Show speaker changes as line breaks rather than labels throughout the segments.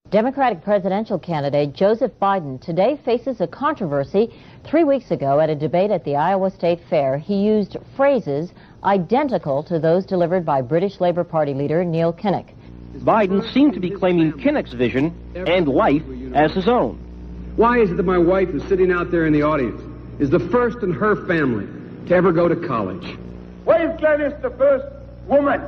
Democratic presidential candidate Joseph Biden today faces a controversy. 3 weeks ago at a debate at the Iowa State Fair, he used phrases identical to those delivered by British Labour Party leader Neil Kinnock.
Biden seemed to be claiming Kinnock's vision and life as his own.
Why is it that my wife, who's sitting out there in the audience, is the first in her family to ever go to college?
Why is Gladys the first woman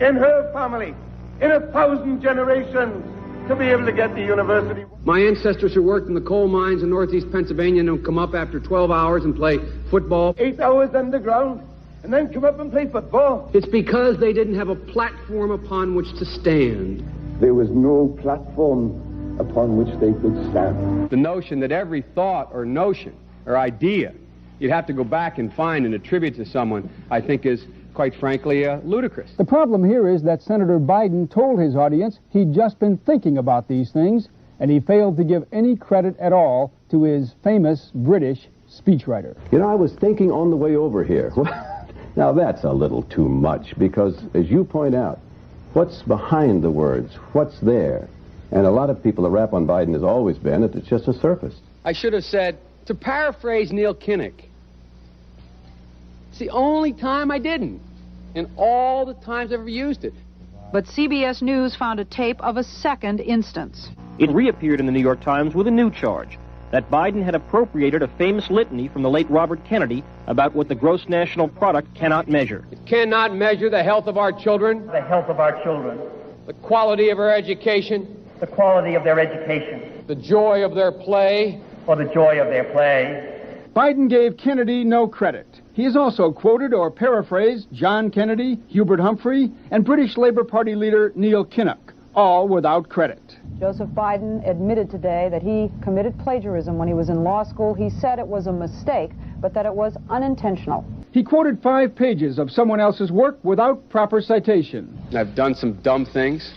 in her family in 1,000 generations to be able to get to university?
My ancestors who worked in the coal mines in northeast Pennsylvania don't come up after 12 hours and play football.
8 hours underground and then come up and play football.
It's because they didn't have a platform upon which to stand.
There was no platform upon which they could stand.
The notion that every thought or notion or idea you'd have to go back and find and attribute to someone, I think is, quite frankly, ludicrous.
The problem here is that Senator Biden told his audience he'd just been thinking about these things, and he failed to give any credit at all to his famous British speechwriter.
You know, I was thinking on the way over here. Now that's a little too much, because as you point out, what's behind the words? What's there? And a lot of people, the rap on Biden has always been that it's just a surface.
I should have said, to paraphrase Neil Kinnock, it's the only time I didn't, and all the times I've ever used it.
But CBS News found a tape of a second instance.
It reappeared in the New York Times with a new charge, that Biden had appropriated a famous litany from the late Robert Kennedy about what the gross national product cannot measure.
It cannot measure the health of our children,
The health of our children,
the quality of our education,
the quality of their education,
the joy of their play,
or the joy of their play.
Biden gave Kennedy no credit. He has also quoted or paraphrased John Kennedy, Hubert Humphrey, and British Labour Party leader Neil Kinnock, all without credit.
Joseph Biden admitted today that he committed plagiarism when he was in law school. He said it was a mistake, but that it was unintentional.
He quoted 5 pages of someone else's work without proper citation.
I've done some dumb things,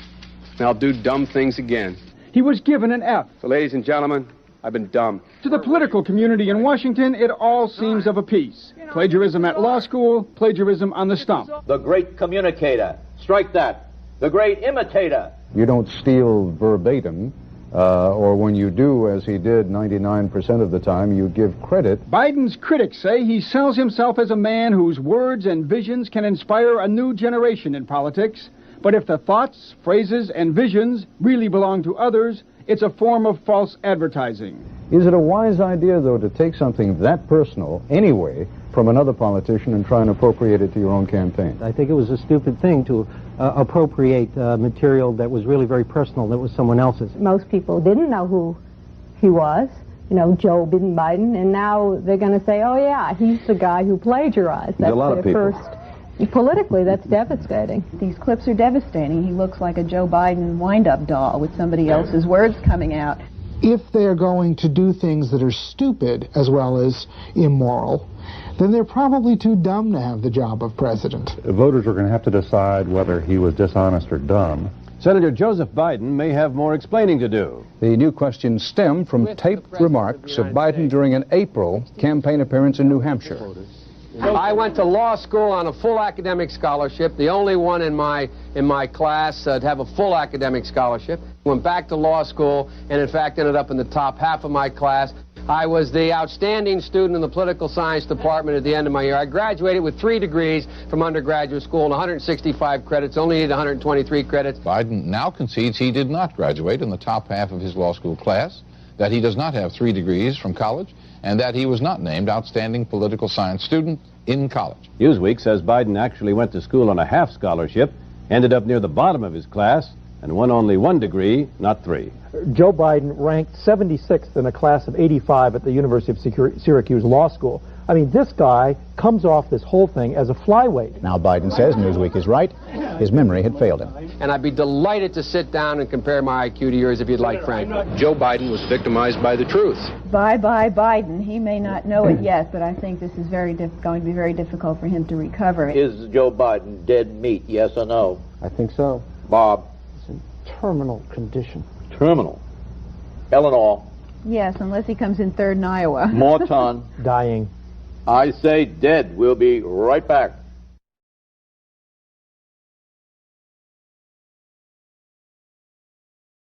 and I'll do dumb things again.
He was given an F.
So, ladies and gentlemen, I've been dumb.
To the political community in Washington, it all seems of a piece. Plagiarism at law school, plagiarism on the stump.
The great communicator. Strike that. The great imitator.
You don't steal verbatim, or when you do, as he did 99% of the time, you give credit.
Biden's critics say he sells himself as a man whose words and visions can inspire a new generation in politics. But if the thoughts, phrases, and visions really belong to others, it's a form of false advertising.
Is it a wise idea, though, to take something that personal, anyway, from another politician and try and appropriate it to your own campaign?
I think it was a stupid thing to appropriate material that was really very personal, that was someone else's.
Most people didn't know who he was, you know, Joe Biden, and now they're going to say, oh yeah, he's the guy who plagiarized.
That's a lot of people.
Politically, that's devastating.
These clips are devastating. He looks like a Joe Biden wind-up doll with somebody else's words coming out.
If they're going to do things that are stupid as well as immoral, then they're probably too dumb to have the job of president.
Voters are going to have to decide whether he was dishonest or dumb.
Senator Joseph Biden may have more explaining to do.
The new questions stem from taped remarks of Biden during an April campaign appearance in New Hampshire.
I went to law school on a full academic scholarship, the only one in my class to have a full academic scholarship. Went back to law school and, in fact, ended up in the top half of my class. I was the outstanding student in the political science department at the end of my year. I graduated with 3 degrees from undergraduate school and 165 credits, only needed 123 credits.
Biden now concedes he did not graduate in the top half of his law school class, that he does not have 3 degrees from college, and that he was not named outstanding political science student in college.
Newsweek says Biden actually went to school on a half scholarship, ended up near the bottom of his class, and won only 1 degree, not 3.
Joe Biden ranked 76th in a class of 85 at the University of Syracuse Law School. I mean, this guy comes off this whole thing as a flyweight.
Now Biden says Newsweek is right. His memory had failed him.
And I'd be delighted to sit down and compare my IQ to yours if you'd like, Frank.
Joe Biden was victimized by the truth.
Bye-bye Biden. He may not know it yet, but I think this is going to be very difficult for him to recover.
Is Joe Biden dead meat, yes or no?
I think so.
Bob?
It's in terminal condition.
Terminal. Eleanor?
Yes, unless he comes in third in Iowa.
Morton?
Dying.
I say dead. We'll be right back.